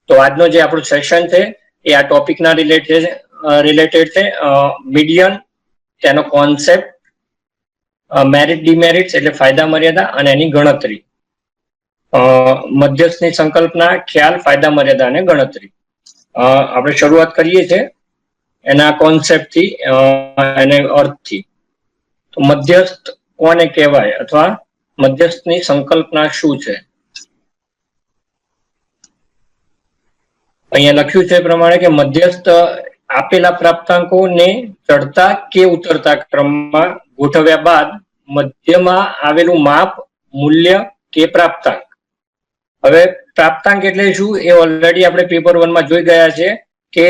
તો આજનો જે આપણું સેશન છે એ આ ટોપિકના રિલેટેડ છે. મીડિયન, તેનો કોન્સેપ્ટ, મેરિટ ડિમેરિટ્સ એટલે ફાયદા મર્યાદા અને એની ગણતરી, મધ્યસ્થની સંકલ્પના, ખ્યાલ, ફાયદા મર્યાદા અને ગણતરી. આપણે શરૂઆત કરીએ છીએ એના કોન્સેપ્ટથી, એને અર્થથી. તો મધ્યસ્થ કોને કહેવાય અથવા મધ્યસ્થની સંકલ્પના શું છે? અહીંયા લખ્યું છે એ પ્રમાણે કે મધ્યસ્થ આપેલા પ્રાપ્તાંકોને ચડતા કે ઉતરતા ક્રમમાં ગોઠવ્યા બાદ મધ્યમાં આવેલું માપ, મૂલ્ય કે પ્રાપ્તાંક. હવે પ્રાપ્તાંક એટલે શું એ ઓલરેડી આપણે પેપર 1 માં જોઈ ગયા છે કે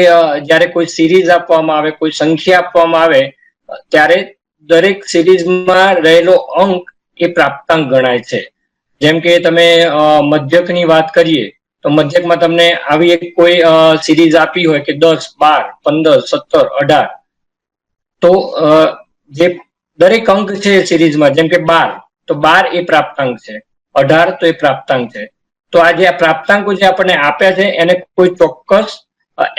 જ્યારે કોઈ સિરીઝ આપવામાં આવે, કોઈ સંખ્યા આપવામાં આવે ત્યારે દરેક સિરીઝમાં રહેલો અંક એ પ્રાપ્તાંક ગણાય છે. જેમ કે તમે મધ્યકની વાત કરીએ તો મધ્યકમાં તમને આવી એક કોઈ સિરીઝ આપી હોય કે 10, 12, 15, 17, 18, તો જે દરેક અંક છે સિરીઝમાં, જેમ કે 12, તો 12 એ પ્રાપ્તાંક છે, 18 તો એ પ્રાપ્તાંક છે. તો આ જે પ્રાપ્તાંકો જે આપણને આપ્યા છે એને કોઈ ચોક્કસ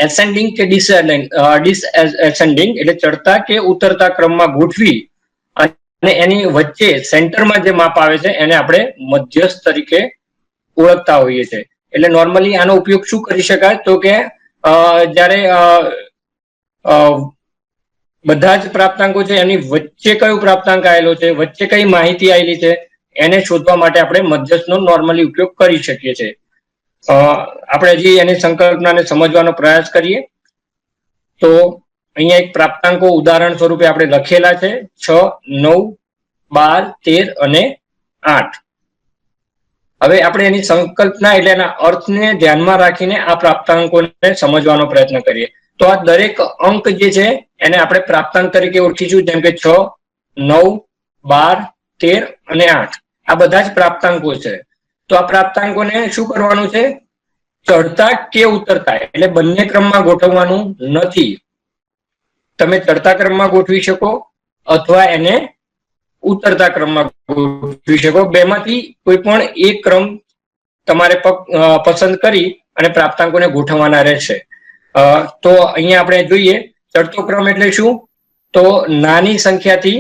એસેન્ડિંગ કે ડિસએસેન્ડિંગ એટલે ચડતા કે ઉતરતા ક્રમમાં ગોઠવી અને એની વચ્ચે સેન્ટરમાં જે માપ આવે છે એને આપણે મધ્યસ્થ તરીકે ઓળખતા હોઈએ છીએ. એટલે નોર્મલી આનો ઉપયોગ શું કરી શકાય તો કે જ્યારે બધા જ પ્રાપ્તાંકો છે એની વચ્ચે કયો પ્રાપ્તાંક આવેલો છે, વચ્ચે કઈ માહિતી આવેલી છે, એને શોધવા માટે આપણે મધ્યસ્થનો નોર્મલી ઉપયોગ કરી શકીએ છીએ. આપણે હજી એની સંકલ્પનાને સમજવાનો પ્રયાસ કરીએ તો અહીંયા એક પ્રાપ્તાંકો ઉદાહરણ સ્વરૂપે આપણે લખેલા છે 6, 9, 12, 13 અને 8. હવે આપણે એની સંકલ્પના એટલે એના અર્થને ધ્યાનમાં રાખીને આ પ્રાપ્તાંકોને સમજવાનો પ્રયત્ન કરીએ. તો આ દરેક અંક જે છે એને આપણે પ્રાપ્તાંક તરીકે ઓળખીશું, જેમ કે 6, 9, 12, 13 અને 8 આ બધા જ પ્રાપ્તાંકો છે. તો આ પ્રાપ્તાંકોને શું કરવાનું છે? ચડતા કે ઉતરતા એટલે બંને ક્રમમાં ગોઠવવાનું નથી. તમે ચડતા ક્રમમાં ગોઠવી શકો અથવા એને ઉતરતા ક્રમમાં ગોઠવી શકો. બેમાંથી કોઈ પણ એક ક્રમ તમારે પસંદ કરી અને પ્રાપ્તાંકોને ગોઠવવાના રહેશે. તો અહીંયા આપણે જોઈએ ચડતો ક્રમ એટલે શું? તો નાની સંખ્યાથી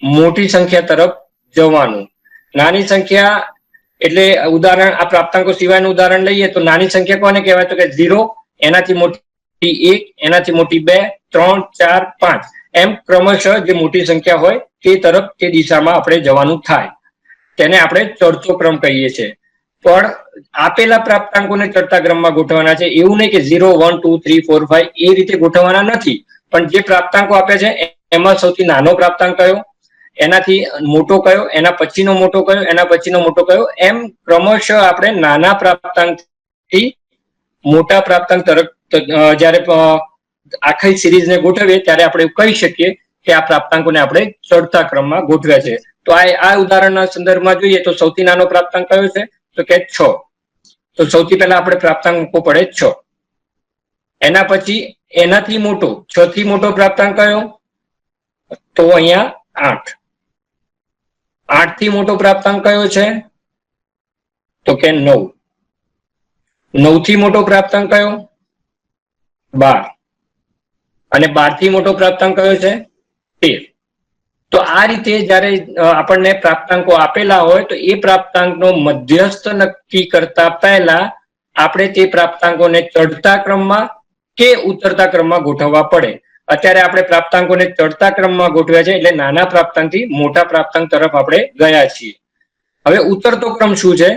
મોટી સંખ્યા તરફ જવાનું. નાની સંખ્યા એટલે ઉદાહરણ, આ પ્રાપ્તાંકો સિવાયનું ઉદાહરણ લઈએ તો નાની સંખ્યા કોને કહેવાય તો કે 0, એનાથી મોટી 1, એનાથી મોટી 2, 3, 4, 5 એમ ક્રમશઃ જે મોટી સંખ્યા હોય તે તરફ તે દિશામાં આપણે જવાનું થાય. તેને આપણે ચડતો ક્રમ કહીએ છીએ. પણ આપેલા પ્રાપ્તાંકોને ચડતા ક્રમમાં ગોઠવવાના છે. એવું નહીં કે 0, 1, 2, 3, 4, 5 એ રીતે ગોઠવવાના નથી. પણ જે પ્રાપ્તાંકો આપ્યા છે એમાં સૌથી નાનો પ્રાપ્તાંક કયો, એનાથી મોટો કયો, એના પછીનો મોટો કયો, એના પછીનો મોટો કયો, એમ ક્રમશઃ આપણે નાના પ્રાપ્તાંકથી મોટા પ્રાપ્તાંક તરફ જ્યારે આખી સિરીઝને ગોઠવીએ ત્યારે આપણે કહી શકીએ કે આ પ્રાપ્તાંકોને આપણે ચડતા ક્રમમાં ગોઠવ્યા છે. તો આ ઉદાહરણના સંદર્ભમાં જોઈએ તો સૌથી નાનો પ્રાપ્તાંક કયો છે તો કે 6. તો સૌથી પહેલા આપણે પ્રાપ્તાંક મૂકવો પડે 6. એના પછી એનાથી મોટો, 6 થી મોટો પ્રાપ્તાંક કયો તો અહીંયા 8. 8 થી મોટો પ્રાપ્તાંક કયો છે તો કે 9. 9 થી મોટો પ્રાપ્તાંક કયો 12. અને 12 થી મોટો પ્રાપ્તાંક કયો છે 13. તો આ રીતે જ્યારે આપણને પ્રાપ્તાંકો આપેલા હોય તો એ પ્રાપ્તાંકનો મધ્યસ્થ નક્કી કરતા પહેલા આપણે તે પ્રાપ્તાંકોને ચડતા ક્રમમાં કે ઉતરતા ક્રમમાં ગોઠવવા પડે. અત્યારે આપણે પ્રાપ્તાંકોને ચડતા ક્રમમાં ગોઠવ્યા છે એટલે નાના પ્રાપ્તાંકથી મોટા પ્રાપ્તાંક તરફ આપણે ગયા છીએ. હવે ઉતરતો ક્રમ શું છે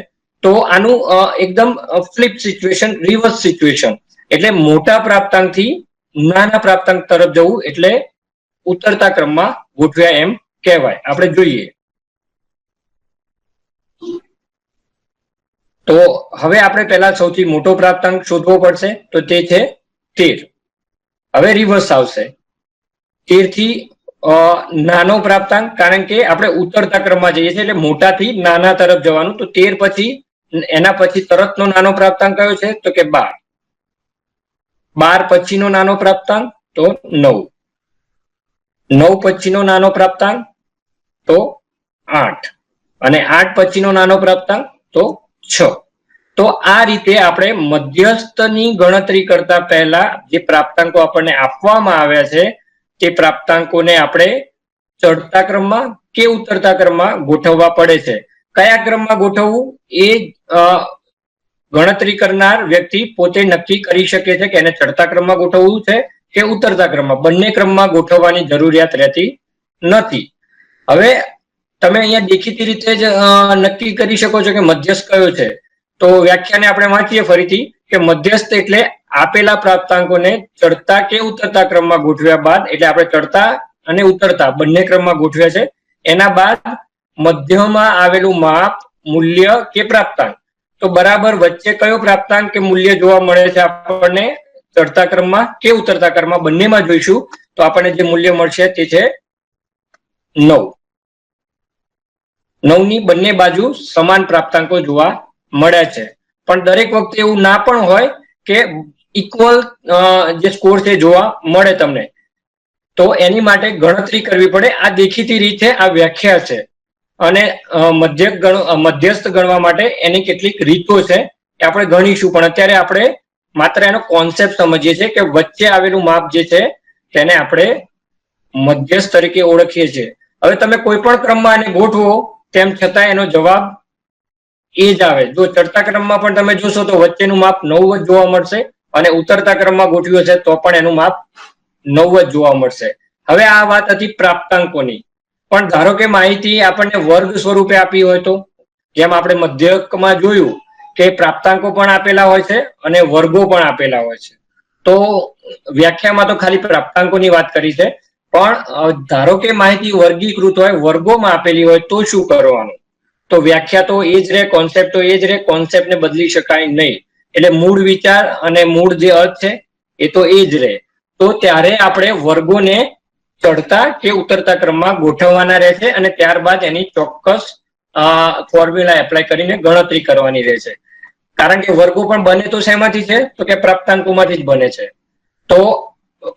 તો આનું એકદમ ફ્લિપ સિચ્યુએશન, રિવર્સ સિચ્યુએશન એટલે મોટા પ્રાપ્તાંકથી નાના પ્રાપ્તાંક તરફ જવું એટલે ઉતરતા ક્રમમાં ગોઠવ્યા એમ કહેવાય. આપણે જોઈએ તો હવે આપણે પહેલા સૌથી મોટો પ્રાપ્તાંક શોધવો પડશે તો તે છે 13. હવે રિવર્સ આવશે 13 થી નાનો પ્રાપ્તાંક, કારણ કે આપણે ઉતરતા ક્રમમાં જઈએ છીએ એટલે મોટાથી નાના તરફ જવાનું. તો 13 પછી એના પછી તરતનો નાનો પ્રાપ્તાંક કયો છે તો કે 12. 12 પછીનો નાનો પ્રાપ્તાંક તો 9. 9 પછીનો નાનો પ્રાપ્તાંક તો 8 અને 8 પછીનો નાનો પ્રાપ્તાંક તો 6. તો આ રીતે આપણે મધ્યસ્થની ગણતરી કરતા પહેલા જે પ્રાપ્તાંકો આપણને આપવામાં આવ્યા છે તે પ્રાપ્તાંકોને આપણે ચડતા ક્રમમાં કે ઉતરતા ક્રમમાં ગોઠવવા પડે છે. કયા ક્રમમાં ગોઠવવું એ ગણતરી કરનાર વ્યક્તિ પોતે નક્કી કરી શકે છે કે એને ચડતા ક્રમમાં ગોઠવવું છે કે ઉતરતા ક્રમમાં. બંને ક્રમમાં ગોઠવવાની જરૂરિયાત રહેતી નથી. હવે તમે અહીંયા દેખીતી રીતે જ નક્કી કરી શકો છો કે મધ્યસ્થ કયો છે. તો વ્યાખ્યાને આપણે વાંચીએ ફરીથી કે મધ્યસ્થ એટલે આપેલા પ્રાપ્તાંકોને ચડતા કે ઉતરતા ક્રમમાં ગોઠવ્યા બાદ, એટલે આપણે ચડતા અને ઉતરતા બંને ક્રમમાં ગોઠવ્યા છે, એના બાદ મધ્યમાં આવેલું માપ, મૂલ્ય કે પ્રાપ્તાંક, તો બરાબર વચ્ચે કયો પ્રાપ્તાંક કે મૂલ્ય જોવા મળે છે આપણને ચડતા ક્રમમાં કે ઉતરતા ક્રમમાં બંનેમાં જોઈશું તો આપણને જે મૂલ્ય મળશે તે છે 9. 9 ની બંને બાજુ સમાન પ્રાપ્તાંકો જોવા મળે છે. પણ દરેક વખતે એવું ના પણ હોય કે ઇક્વલ જે સ્કોર છે જોવા મળે તમને, તો એની માટે ગણતરી કરવી પડે. આ દેખીતી રીતે આ વ્યાખ્યા છે અને મધ્યસ્થ ગણવા માટે એની કેટલીક રીતો છે એ આપણે ગણીશું, પણ અત્યારે આપણે માત્ર એનો કોન્સેપ્ટ સમજીએ છીએ કે વચ્ચે આવેલું માપ જે છે તેને આપણે મધ્યસ્થ તરીકે ઓળખીએ છીએ. હવે તમે કોઈ પણ ક્રમમાં એને ગોઠવો તેમ છતાં એનો જવાબ એ જ આવે. જો ચડતા ક્રમમાં પણ તમે જોશો તો વચ્ચેનું માપ 9 જ જોવા મળશે અને ઉતરતા ક્રમમાં ગોઠવ્યો છે તો પણ એનું માપ 9 જ જોવા મળશે. હવે આ વાત હતી પ્રાપ્તાંકોની. પણ ધારો કે માહિતી આપણને વર્ગ સ્વરૂપે આપી હોય તો, જેમ આપણે મધ્યકમાં જોયું કે પ્રાપ્તાંકો પણ આપેલા હોય છે અને વર્ગો પણ આપેલા હોય છે. તો વ્યાખ્યામાં તો ખાલી પ્રાપ્તાંકોની વાત કરી છે, પણ ધારો કે માહિતી વર્ગીકૃત હોય, વર્ગોમાં આપેલી હોય તો શું કરવાનું? તો વ્યાખ્યા તો એ જ રહે, કોન્સેપ્ટ તો એ જ રહે, કોન્સેપ્ટને બદલી શકાય નહીં. એટલે મૂળ વિચાર અને મૂળ જે અર્થ છે એ તો એ જ રહે. તો ત્યારે આપણે વર્ગોને ચડતા કે ઉતરતા ક્રમમાં ગોઠવવાના રહેશે અને ત્યારબાદ એની ચોક્કસ ફોર્મ્યુલા એપ્લાય કરીને ગણતરી કરવાની રહેશે. કારણ કે વર્ગો પણ બને તો શેમાંથી છે? તો કે પ્રાપ્તાંકોમાંથી જ બને છે. તો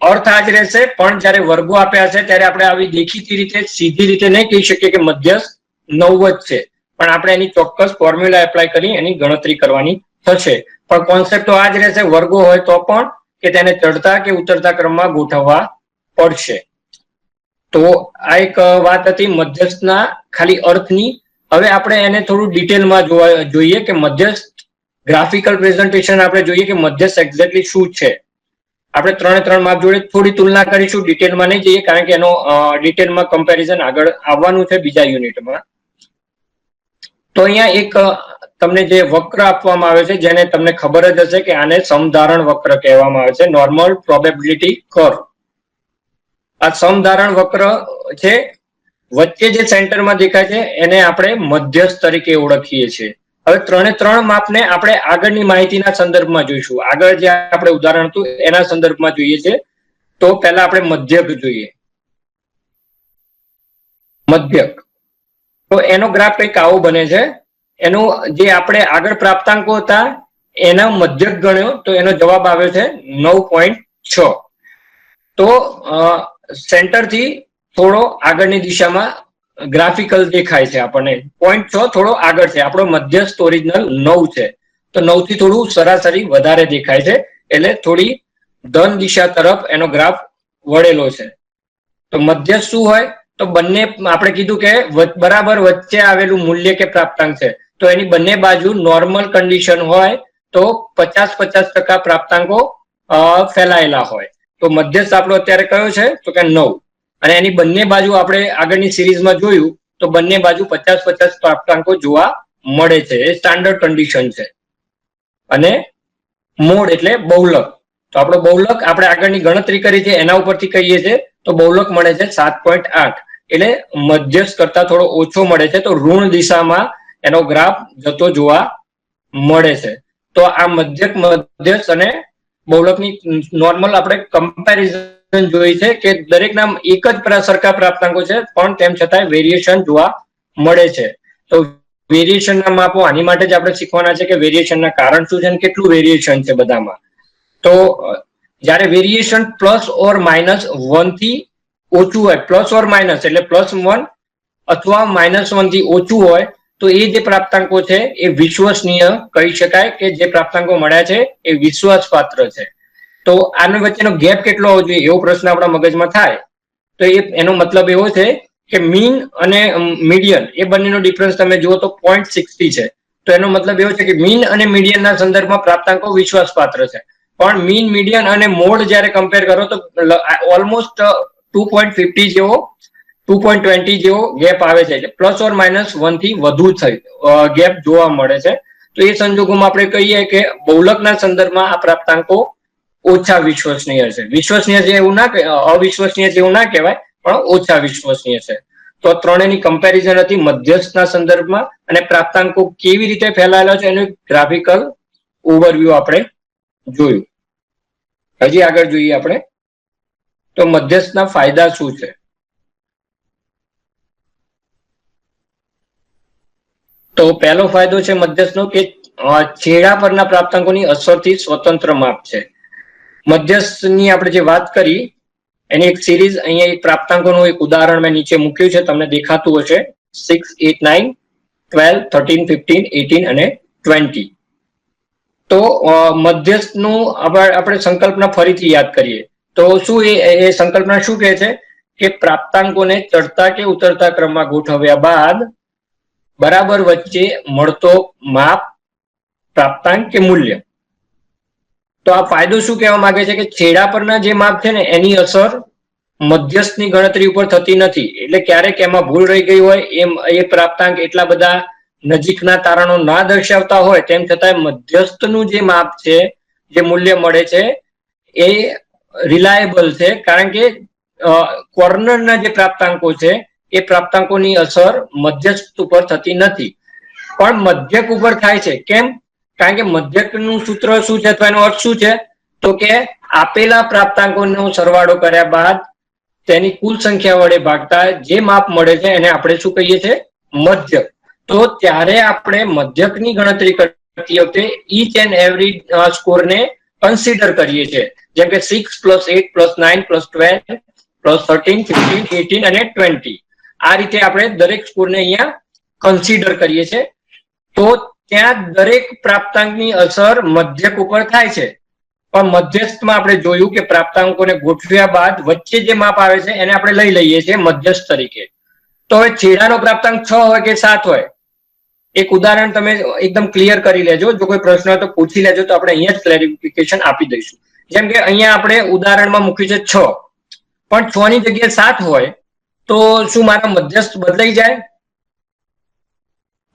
અર્થ આ જ રહેશે, પણ જયારે વર્ગો આપ્યા છે ત્યારે આપણે આવી દેખીતી રીતે સીધી રીતે નહીં કહી શકીએ કે મધ્યસ્થ 9 જ છે, પણ આપણે એની ચોક્કસ ફોર્મ્યુલા એપ્લાય કરી એની ગણતરી કરવાની થશે. પણ કોન્સેપ્ટ તો આ જ રહેશે, વર્ગો હોય તો પણ કે તેને ચડતા કે ઉતરતા ક્રમમાં ગોઠવવા પડશે. તો આ એક વાત હતી મધ્યસ્થના ખાલી અર્થની. હવે આપણે એને થોડું ડિટેલમાં જોઈએ કે મધ્યસ્થ ગ્રાફિકલ પ્રેઝન્ટેશન આપણે જોઈએ કે મધ્યસ્થ એક્ઝેક્ટલી શું છે. આપણે 3 માપ જોડે થોડી તુલના કરીશું, ડિટેલમાં નહીં જઈએ કારણ કે એનો ડિટેલમાં કમ્પેરિઝન આગળ આવવાનું છે બીજા યુનિટમાં. તો અહીંયા એક તમને જે વક્ર આપવામાં આવે છે જેને તમને ખબર જ હશે કે આને સમધારણ વક્ર કહેવામાં આવે છે, નોર્મલ પ્રોબેબિલિટી કર્વ. આ સમધારણ વક્ર છે, વચ્ચે જે સેન્ટરમાં દેખાય છે એને આપણે મધ્યસ્થ તરીકે ઓળખીએ છીએ. હવે 3 માપને આપણે આગળની માહિતીના સંદર્ભમાં જોઈશું. આગળ જે આપણે ઉદાહરણ હતું એના સંદર્ભમાં જોઈએ છે. તો પહેલા આપણે મધ્યક જોઈએ. મધ્યક, તો એનો ગ્રાફ કંઈક આવો બને છે. એનું જે આપણે આગળ પ્રાપ્તાંકો હતા એના મધ્યક ગણ્યો તો એનો જવાબ આવ્યો છે 9.6. તો સેન્ટરથી થોડો આગળની દિશામાં ગ્રાફિકલ દેખાય છે આપણને. 0.6 થોડો આગળ છે. આપણો મધ્યસ્થ ઓરિજિનલ 9 છે, તો 9 થી થોડું સરાસરી વધારે દેખાય છે, એટલે થોડી ધન દિશા તરફ એનો ગ્રાફ વળેલો છે. તો મધ્યસ્થ શું હોય? તો બંને આપણે કીધું કે બરાબર વચ્ચે આવેલું મૂલ્ય કે પ્રાપ્તાંક છે, તો એની બંને બાજુ નોર્મલ કન્ડિશન હોય તો 50-50% પ્રાપ્તાંકો ફેલાયેલા હોય. તો મધ્યસ્થ આપણો અત્યારે કયો છે? તો કે 9. અને એની બંને બાજુ આપણે આગળની સિરીઝમાં જોયું તો બંને બાજુ 50-50 પ્રાપ્તાંકો જોવા મળે છે. એ સ્ટાન્ડર્ડ કન્ડિશન છે. અને મોડ એટલે બહુલક. તો આપણો બહુલક આપણે આગળની ગણતરી કરી છે એના ઉપરથી કહીએ છીએ તો બહુલક મળે છે 7.8. એટલે મધ્યસ્થ કરતા થોડો ઓછો મળે છે, તો ઋણ દિશામાં એનો ગ્રાફ જતો જોવા મળે છે. તો આ મધ્યસ્થ અને બહુલકની નોર્મલ આપણે કમ્પેરિઝન જોઈ છે કે દરેકના એક જ સરખા પ્રાપ્તાંકો છે, પણ તેમ છતાં વેરિએશન જોવા મળે છે. તો વેરિએશનના માપો આની માટે જ આપણે શીખવાના છે કે વેરિએશનના કારણ શું છે અને કેટલું વેરિએશન છે બધામાં. તો જ્યારે વેરિએશન +or-1 થી ઓછું હોય, +or- એટલે +1 અથવા -1 થી ઓછું હોય તો એ જે પ્રાપ્તાંકો છે એ વિશ્વસનીય કહી શકાય, કે જે પ્રાપ્તાંકો મળ્યા છે એ વિશ્વાસપાત્ર છે. તો આની વચ્ચેનો ગેપ કેટલો હોવો જોઈએ એવો પ્રશ્ન આપણા મગજમાં થાય તો એનો મતલબ એવો છે કે મીન અને મીડિયન એ બંનેનો ડિફરન્સ તમે જુઓ તો 0.60 છે. તો એનો મતલબ એવો છે કે મીન અને મીડિયનના સંદર્ભમાં પ્રાપ્તાંકો વિશ્વાસપાત્ર છે. પણ મીન, મીડિયન અને મોડ જ્યારે કમ્પેર કરો તો ઓલમોસ્ટ 2.50 જેવો 2.20 જેવો ગેપ આવે છે, એટલે ±1 થી વધુ ગેપ જોવા મળે છે. તો એ સંજોગોમાં આપણે કહીએ કે બહુલકના સંદર્ભમાં આ પ્રાપ્તાંકો ઓછા વિશ્વસનીય છે. વિશ્વસનીય છે એવું ના, અવિશ્વસનીય છે એવું ના કહેવાય, પણ ઓછા વિશ્વસનીય છે. તો ત્રણેયની કમ્પેરિઝન હતી મધ્યસ્થના સંદર્ભમાં, અને પ્રાપ્તાંકો કેવી રીતે ફેલાયેલા છે એનું ગ્રાફિકલ ઓવરવ્યુ આપણે જોયું. હજી આગળ જોઈએ આપણે તો મધ્યસ્થના ફાયદા શું છે. તો પહેલો ફાયદો છે મધ્યસ્થનો કે છેડા પરના પ્રાપ્તાંકોની અસરથી સ્વતંત્ર માપ છે. મધ્યસ્થની આપણે જે વાત કરી એની એક સિરીઝ, અહીંયા એક પ્રાપ્તાંકોનું એક ઉદાહરણ મેં નીચે મૂક્યું છે, તમને દેખાતું હશે 6, 8, 9, 12, 13, 15, 18 અને 20. તો મધ્યસ્થનું આપણે સંકલ્પના ફરીથી યાદ કરીએ તો શું એ સંકલ્પના શું કહે છે કે પ્રાપ્તાંકોને ચડતા કે ઉતરતા ક્રમમાં ગોઠવ્યા બાદ બરાબર વચ્ચે મળતો માપ, પ્રાપ્તાંક કે મૂલ્ય. તો આ ફાયદો શું કહેવા માંગે છે કે છેડા પરના જે માપ છે ને એની અસર મધ્યસ્થની ગણતરી ઉપર થતી નથી. એટલે ક્યારેક એમાં ભૂલ રહી ગઈ હોય, એ પ્રાપ્તાંક એટલા બધા નજીકના તારણો ના દર્શાવતા હોય તેમ છતાં મધ્યસ્થનું જે માપ છે, જે મૂલ્ય મળે છે એ રિલાયેબલ છે, કારણ કે કોર્નરના જે પ્રાપ્તાંકો છે એ પ્રાપ્તાંકોની અસર મધ્યસ્થ ઉપર થતી નથી, પણ મધ્યક ઉપર થાય છે. કેમ? કારણ કે મધ્યકનું સૂત્ર શું છે, તો એનો અર્થ શું છે તો કે આપેલા પ્રાપ્તાંકોનો સરવાળો કર્યા બાદ તેની કુલ સંખ્યા વડે ભાગતા જે માપ મળે છે એને આપણે શું કહીએ છીએ? મધ્યક. તો ત્યારે આપણે મધ્યકની ગણતરી કરતી વખતે ઈચ એન્ડ એવરી સ્કોરને કન્સિડર કરીએ છીએ, જેમ કે 6 + 8 + 9 + 12 + 13, 15, 18 અને 20. આ રીતે આપણે દરેક સ્કોરને અહીંયા કન્સિડર કરીએ છીએ. તો ત્યાં દરેક પ્રાપ્તાંકની અસર મધ્યક ઉપર થાય છે, પણ મધ્યસ્થમાં આપણે જોયું કે પ્રાપ્તાંકોને ગોઠવ્યા બાદ વચ્ચે જે માપ આવે છે એને આપણે લઈ લઈએ છીએ મધ્યસ્થ તરીકે. તો હવે છેડાનો પ્રાપ્તાંક 6 હોય કે 7 હોય, એક ઉદાહરણ તમે એકદમ ક્લિયર કરી લેજો. જો કોઈ પ્રશ્ન હોય તો પૂછી લેજો, તો આપણે અહીંયા જ ક્લેરિફિકેશન આપી દઈશું. જેમ કે અહીંયા આપણે ઉદાહરણમાં મૂક્યું છે 6, પણ 6 ની જગ્યાએ 7 હોય તો શું મારો મધ્યસ્થ બદલાઈ જાય?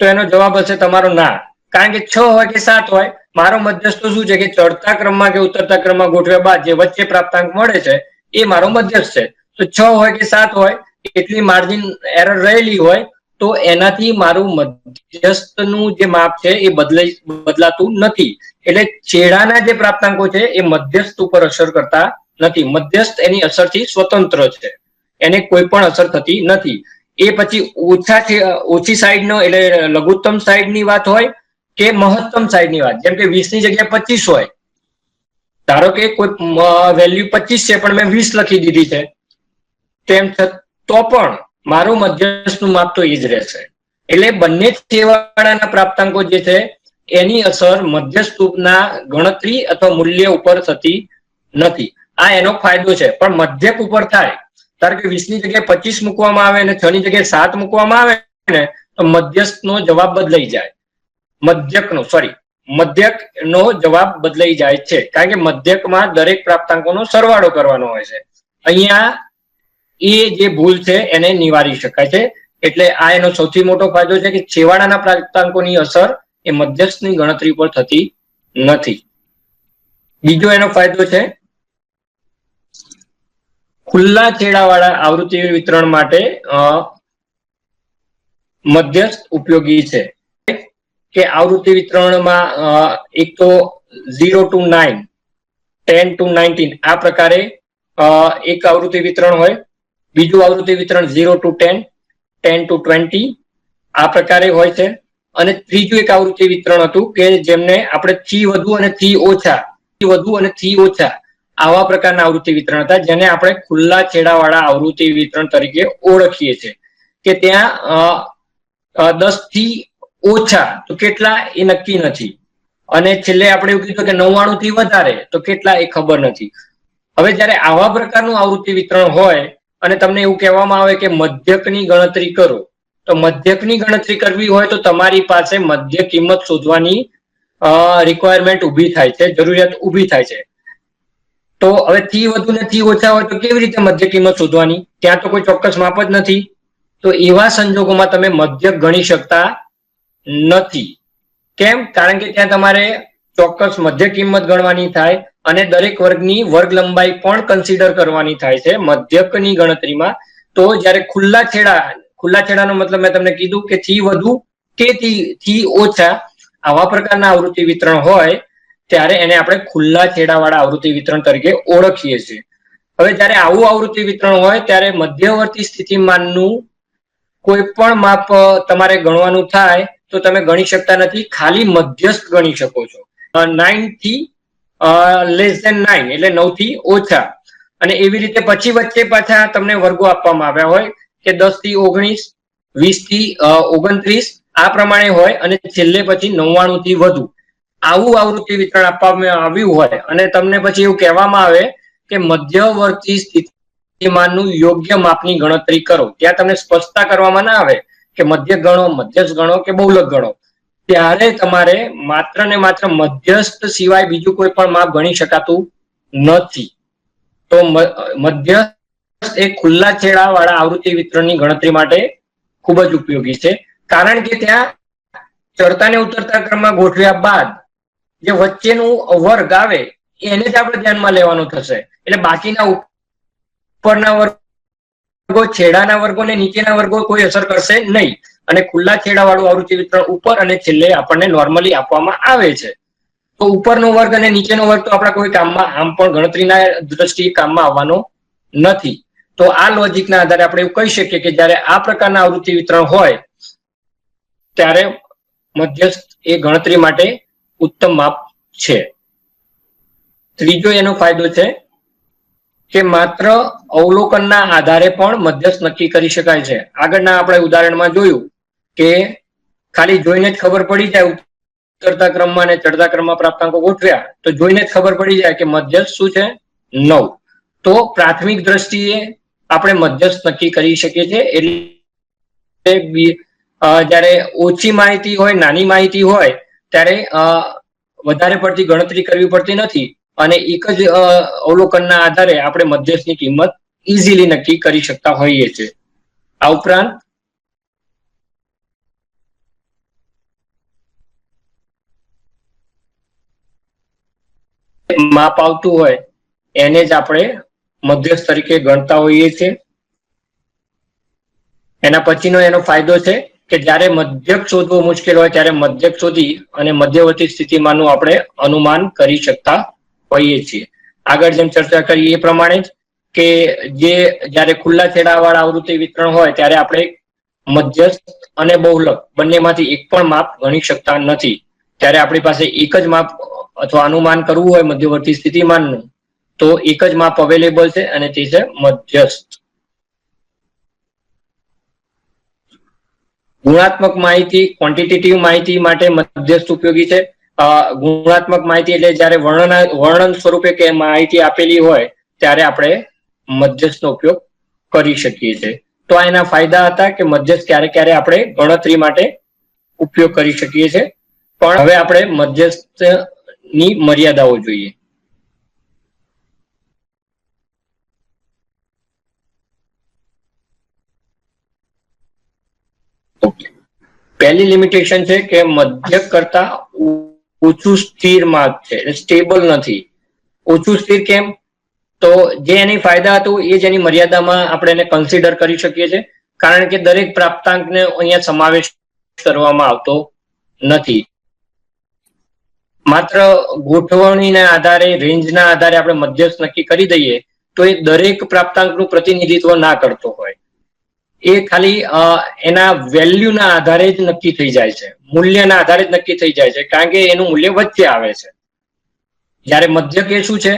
તો એનો જવાબ હશે તમારો ના. કારણ કે 6 હોય કે 7 હોય, મારો મધ્યસ્થ શું છે કે ચડતા ક્રમમાં કે ઉતરતા ક્રમમાં ગોઠવ્યા બાદ જે વચ્ચે પ્રાપ્તાંક મળે છે એ મારો મધ્યસ્થ છે. તો 6 હોય કે 7 હોય, એટલી માર્જિન એરર રહેલી હોય તો એનાથી મારું મધ્યસ્થનું જે માપ છે એ બદલાતું નથી. એટલે છેડાના જે પ્રાપ્તાંકો છે એ મધ્યસ્થ ઉપર અસર કરતા નથી. મધ્યસ્થ એની અસરથી સ્વતંત્ર છે, એને કોઈ પણ અસર થતી નથી. એ પછી ઓછી સાઈડનો એટલે લઘુત્તમ સાઈડની વાત હોય કે મહત્તમ સાઈડની વાત, જેમ કે 20 ની જગ્યાએ 25 હોય, ધારો કે કોઈ વેલ્યુ 25 છે પણ મેં 20 લખી દીધી છે, તેમ તો પણ મારું મધ્યસ્થનું માપ તો એ જ રહેશે. એટલે બંને છેવાડાના પ્રાપ્તાંકો જે છે એની અસર મધ્યસ્થના ગણતરી અથવા મૂલ્ય ઉપર થતી નથી. આ એનો ફાયદો છે. પણ મધ્યક ઉપર થાય, ધારો કે 20 ની જગ્યાએ 25 મૂકવામાં આવે અને 6 ની જગ્યાએ 7 મૂકવામાં આવે ને તો મધ્યસ્થનો જવાબ બદલાઈ જાય. મધ્યકનો જવાબ બદલાઈ જાય છે, કારણ કે મધ્યકમાં દરેક પ્રાપ્તાંકોનો સરવાળો કરવાનો હોય છે. અહીંયા એ જે ભૂલ છે એને નિવારી શકાય છે. એટલે આ એનો સૌથી મોટો ફાયદો છે કે છેવાડાના પ્રાપ્તાંકોની અસર એ મધ્યસ્થની ગણતરી પર થતી નથી. બીજો એનો ફાયદો છે ખુલ્લા છેડાવાળા આવૃત્તિ વિતરણ માટે મધ્યસ્થ ઉપયોગી છે. કે આવૃત્તિ વિતરણમાં એક તો 0 to 9, 10 to 19 આ પ્રકારે એક આવૃત્તિ વિતરણ હોય. બીજું આવૃત્તિ વિતરણ 0 to 10, 10 to 20 આ પ્રકારે હોય છે. અને ત્રીજું એક આવૃત્તિ વિતરણ હતું કે જેમને આપણે થી વધુ અને થી ઓછા આવા પ્રકારના આવૃત્તિ વિતરણ હતા, જેને આપણે ખુલ્લા છેડાવાળા આવૃત્તિ વિતરણ તરીકે ઓળખીએ છીએ. કે ત્યાં 10 થી ઓછા તો કેટલા એ નક્કી નથી, અને છેલ્લે આપણે એવું કીધું કે 99 થી વધારે તો કેટલા એ ખબર નથી. હવે જ્યારે આવા પ્રકારનું આવૃત્તિ વિતરણ હોય અને તમને એવું કહેવામાં આવે કે મધ્યકની ગણતરી કરો, તો મધ્યકની ગણતરી કરવી હોય તો તમારી પાસે મધ્ય કિંમત શોધવાની રિક્વાયરમેન્ટ ઊભી થાય છે, જરૂરિયાત ઊભી થાય છે. તો હવે થી વધુ ને થી ઓછા હોય તો કેવી રીતે મધ્ય કિંમત શોધવાની? ત્યાં તો કોઈ ચોક્કસ માપ જ નથી. તો એવા સંજોગોમાં તમે મધ્યક ગણી શકતા નથી. કેમ? કારણ કે ત્યાં તમારે ચોક્કસ મધ્ય કિંમત ગણવાની થાય અને દરેક વર્ગની વર્ગ લંબાઈ પણ કન્સિડર કરવાની થાય છે મધ્યકની ગણતરીમાં. તો જ્યારે ખુલ્લા છેડાનો મતલબ મેં તમને કીધું કે થી વધુ કે થી ઓછા આવા પ્રકારના આવૃત્તિ વિતરણ હોય ત્યારે એને આપણે ખુલ્લા છેડાવાળા આવૃત્તિ વિતરણ તરીકે ઓળખીએ છીએ. હવે જ્યારે આવું આવૃત્તિ વિતરણ હોય ત્યારે મધ્યવર્તી સ્થિતિમાનનું કોઈ પણ માપ તમારે ગણવાનું થાય તો તમે ગણી શકતા નથી, ખાલી મધ્યસ્થ ગણી શકો છો. 9 થી લેસ ધેન 9 એટલે 9 થી ઓછા. અને એવી રીતે પછી વચ્ચે પાછા તમને વર્ગો આપવામાં આવ્યા હોય કે 10 થી 19, 20 થી 29 આ પ્રમાણે હોય અને છેલ્લે પછી 99 થી વધુ. આવું આવૃત્તિ વિતરણ આપવામાં આવ્યું હોય અને તમને પછી એવું કહેવામાં આવે કે મધ્યવર્તી સ્થિતિમાનનું યોગ્ય માપની ગણતરી કરો. ત્યાં તમને સ્પષ્ટતા કરવામાં ના આવે કે મધ્યક ગણો, મધ્યસ્થ ગણો કે બહુલક ગણો. ત્યારે તમારે માત્ર ને માત્ર મધ્યસ્થ સિવાય બીજું કોઈ પણ માપ ગણી શકાતું નથી. તો મધ્યસ્થ એ ખુલ્લા છેડા વાળા આવૃત્તિ વિતરણની ગણતરી માટે ખૂબ જ ઉપયોગી છે, કારણ કે ત્યાં ચડતા ને ઉતરતા ક્રમમાં ગોઠવ્યા બાદ જે વચ્ચેનું વર્ગ આવે એને જ આપણે ધ્યાનમાં લેવાનું થશે. એટલે બાકીના ઉપરના વર્ગો, છેડાના વર્ગો ને નીચેના વર્ગો કોઈ અસર કરશે નહીં. અને ખુલ્લા છેડા વાળું આવૃત્તિ વિતરણ ઉપર અને છેલ્લે આપણને નોર્મલી આપવામાં આવે છે. તો ઉપરનો વર્ગ અને નીચેનો વર્ગ તો આપણા કોઈ કામમાં આમ પણ ગણતરીના દ્રષ્ટિએ કામમાં આવવાનો નથી. તો આ લોજિકના આધારે આપણે એવું કહી શકીએ કે જ્યારે આ પ્રકારના આવૃત્તિ વિતરણ હોય ત્યારે મધ્યસ્થ એ ગણતરી માટે ઉત્તમ માપ છે. ત્રીજો એનો ફાયદો છે કે માત્ર અવલોકનના આધારે પણ મધ્યસ્થ નક્કી કરી શકાય છે. આગળના આપણે ઉદાહરણમાં જોયું કે ખાલી જોઈને જ ખબર પડી જાય, ઉતરતા ક્રમમાં અને ચડતા ક્રમમાં પ્રાપ્તાંકો ગોઠવ્યા તો જોઈને જ ખબર પડી જાય કે મધ્યસ્થ શું છે? 9. તો પ્રાથમિક દ્રષ્ટિએ આપણે મધ્યસ્થ નક્કી કરી શકીએ છીએ. એટલે જ્યારે ઓછી માહિતી હોય, નાની માહિતી હોય ત્યારે વધારે પડતી ગણતરી કરવી પડતી નથી અને એક જ અવલોકનના આધારે આપણે મધ્યસ્થની કિંમત ઇઝીલી નક્કી કરી શકતા હોઈએ છીએ. આ ઉપરાંત માપ આવતું હોય એને જ આપણે મધ્યસ્થ તરીકે ગણતા હોઈએ છીએ. એના પછીનો એનો ફાયદો છે કે જ્યારે મધ્યક શોધવો મુશ્કેલ હોય ત્યારે મધ્યક શોધી અને મધ્યવર્તી સ્થિતિમાનનું આપણે અનુમાન કરી શકતા હોઈએ છીએ. આગળ જેમ ચર્ચા કરી એ પ્રમાણે જ કે જ્યારે ખુલ્લા છેડાવાળા આવૃત્તિ વિતરણ હોય ત્યારે આપણે મધ્યસ્થ અને બહુલક બંનેમાંથી એક પણ માપ ગણી શકતા નથી. ત્યારે આપણી પાસે એક જ માપ અથવા અનુમાન કરવું હોય મધ્યવર્તી સ્થિતિમાનનું તો એક જ માપ અવેલેબલ છે અને તે છે મધ્યસ્થ. ગુણાત્મક માહિતી, ક્વોન્ટિટેટિવ માહિતી માટે મધ્યસ્થ ઉપયોગી છે. ગુણાત્મક માહિતી એટલે જ્યારે વર્ણન સ્વરૂપે કે માહિતી આપેલી હોય ત્યારે આપણે મધ્યસ્થનો ઉપયોગ કરી શકીએ છીએ. તો આ એના ફાયદા હતા કે મધ્યસ્થ ક્યારે ક્યારે આપણે ગણતરી માટે ઉપયોગ કરી શકીએ છીએ. પણ હવે આપણે મધ્યસ્થની મર્યાદાઓ જોઈએ. પહેલી લિમિટેશન છે કે મધ્યક કરતા ઓછું સ્થિર માપ છે, સ્ટેબલ નથી. ઓછું સ્થિર કેમ? તો જે એની ફાયદા હતું એ જ એની મર્યાદામાં આપણે એને કન્સિડર કરી શકીએ છીએ, કારણ કે દરેક પ્રાપ્તાંકને અહીંયા સમાવેશ કરવામાં આવતો નથી. માત્ર ગોઠવણીના આધારે, રેન્જના આધારે આપણે મધ્યસ્થ નક્કી કરી દઈએ તો એ દરેક પ્રાપ્તાંકનું પ્રતિનિધિત્વ ના કરતો હોય. એ ખાલી એના વેલ્યુના આધારે જ નક્કી થઈ જાય છે, મૂલ્યના આધારે જ નક્કી થઈ જાય છે, કારણ કે એનું મૂલ્ય વચ્ચે આવે છે. જ્યારે મધ્યક એ શું છે?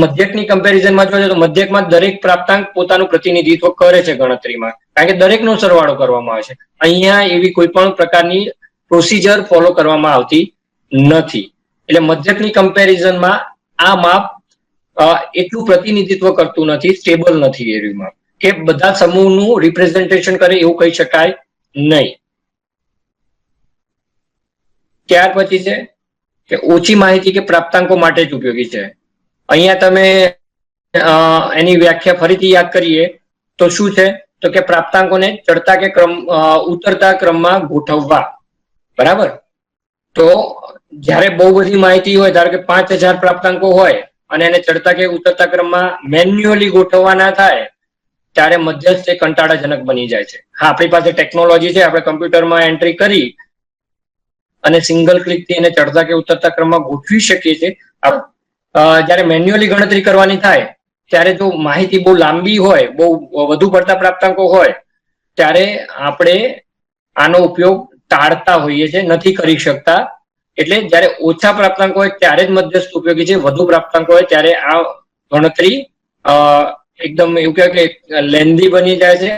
મધ્યકની કમ્પેરિઝનમાં જોઈએ તો મધ્યકમાં દરેક પ્રાપ્તાંક પોતાનું પ્રતિનિધિત્વ કરે છે ગણતરીમાં, કારણ કે દરેકનો સરવાળો કરવામાં આવે છે. અહીંયા એવી કોઈ પણ પ્રકારની પ્રોસિજર ફોલો કરવામાં આવતી નથી. એટલે મધ્યકની કમ્પેરિઝનમાં આ માપ એટલું પ્રતિનિધિત્વ કરતું નથી, સ્ટેબલ નથી એ માપ, કે બધા સમૂહનું રિપ્રેઝન્ટેશન કરે એવું કહી શકાય નહીં. ત્યાર પછી છે કે ઓછી માહિતી કે પ્રાપ્તાંકો માટે જ ઉપયોગી છે. અહીંયા તમે એની વ્યાખ્યા ફરીથી યાદ કરીએ તો શું છે, તો કે પ્રાપ્તાંકોને ચડતા કે ઉતરતા ક્રમમાં ગોઠવવા. બરાબર. તો જ્યારે બહુ બધી માહિતી હોય, ધારો કે 5000 પ્રાપ્તાંકો હોય અને એને ચડતા કે ઉતરતા ક્રમમાં મેન્યુઅલી ગોઠવવા ના થાય, ત્યારે મધ્યસ્થ એ કંટાળાજનક બની જાય છે. હા, આપણી પાસે ટેકનોલોજી છે, આપણે કમ્પ્યુટરમાં એન્ટ્રી કરી અને સિંગલ ક્લિક થી એને ચડતા કે ઉતરતા ક્રમમાં ગોઠવી શકીએ છીએ. જ્યારે મેન્યુઅલી ગણતરી કરવાની થાય ત્યારે જો માહિતી બહુ લાંબી હોય, બહુ વધુ પડતા પ્રાપ્તાંકો હોય, ત્યારે આપણે આનો ઉપયોગ ટાળતા હોઈએ છીએ, નથી કરી શકતા. એટલે જ્યારે ઓછા પ્રાપ્તાંકો હોય ત્યારે જ મધ્યસ્થ ઉપયોગી છે. વધુ પ્રાપ્તાંકો હોય ત્યારે આ ગણતરી એકદમ એવું કહેવાય કે લેન્ધી બની જાય છે,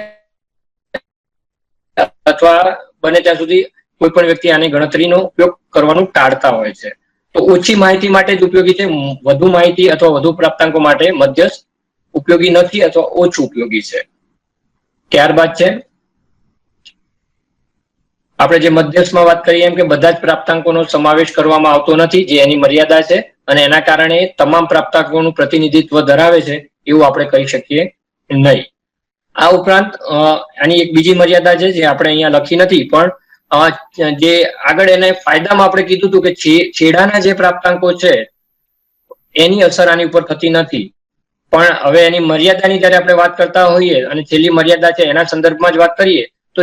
અથવા બને ત્યાં સુધી કોઈ પણ વ્યક્તિ આની ગણતરીનો ઉપયોગ કરવાનું ટાળતા હોય છે. તો ઓછી માહિતી માટે જ ઉપયોગી છે. વધુ માહિતી અથવા વધુ પ્રાપ્તાંકો માટે મધ્યસ્થ ઉપયોગી નથી અથવા ઓછું ઉપયોગી છે. ત્યારબાદ છે આપણે જે મધ્યસ્થમાં વાત કરીએ એમ કે બધા જ પ્રાપ્તાંકોનો સમાવેશ કરવામાં આવતો નથી, જે એની મર્યાદા છે, અને એના કારણે તમામ પ્રાપ્તાંકોનું પ્રતિનિધિત્વ ધરાવે છે એવું આપણે કહી શકીએ નહીં. આ ઉપરાંત આની એક બીજી મર્યાદા છે જે આપણે અહીંયા લખી નથી, પણ જે આગળ એને ફાયદામાં આપણે કીધું હતું કે છેડાના જે પ્રાપ્તાંકો છે એની અસર આની ઉપર થતી નથી. પણ હવે એની મર્યાદાની જયારે આપણે વાત કરતા હોઈએ અને છેલ્લી મર્યાદા છે એના સંદર્ભમાં જ વાત કરીએ તો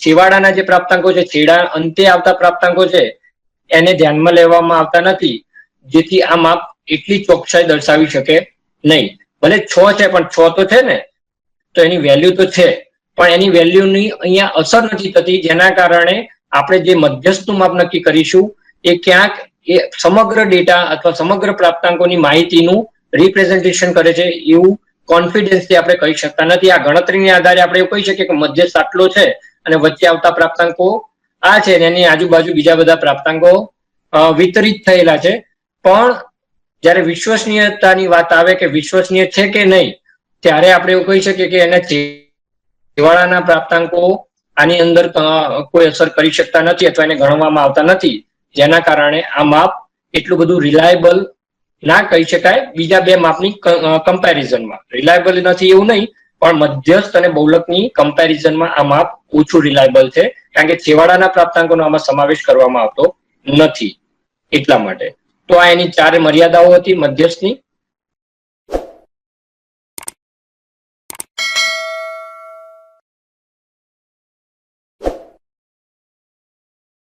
છેવાડાના જે પ્રાપ્તાંકો છે, છેડા અંતે આવતા પ્રાપ્તાંકો છે, એને ધ્યાનમાં લેવામાં આવતા નથી, જેથી આ માપ એટલી ચોકસાઈ દર્શાવી શકે નહીં. ભલે 6 છે, પણ 6 તો છે ને, તો એની વેલ્યુ તો છે, પણ એની વેલ્યુની અહીંયા અસર નથી થતી, જેના કારણે આપણે જે મધ્યસ્થનું માપ નક્કી કરીશું એ ક્યાંક એ સમગ્ર ડેટા અથવા સમગ્ર પ્રાપ્તાંકોની માહિતીનું રિપ્રેઝન્ટેશન કરે છે એવું કોન્ફિડન્સથી આપણે કહી શકતા નથી. આ ગણતરીના આધારે આપણે એવું કહી શકીએ કે મધ્યસ્થ આટલો છે અને વચ્ચે આવતા પ્રાપ્તાંકો આ છે, એની આજુબાજુ બીજા બધા પ્રાપ્તાંકો વિતરિત થયેલા છે. પણ જ્યારે વિશ્વસનીયતાની વાત આવે કે વિશ્વસનીય છે કે નહીં, ત્યારે આપણે એવું કહી શકીએ કે એના છેવાડાના પ્રાપ્તાંકો આની અંદર કોઈ અસર કરી શકતા નથી અથવા એને ગણવામાં આવતા નથી, જેના કારણે આ માપ એટલું બધું રિલાયબલ ના કહી શકાય. બીજા બે માપની કમ્પેરિઝનમાં રિલાયબલ નથી એવું નહીં, પણ મધ્યસ્થ અને બહુલકની કમ્પેરિઝનમાં આ માપ ઓછું રિલાયબલ છે, કારણ કે છેવાડાના પ્રાપ્તાંકોનો આમાં સમાવેશ કરવામાં આવતો નથી એટલા માટે. તો આ એની 4 મર્યાદાઓ હતી મધ્યસ્થની.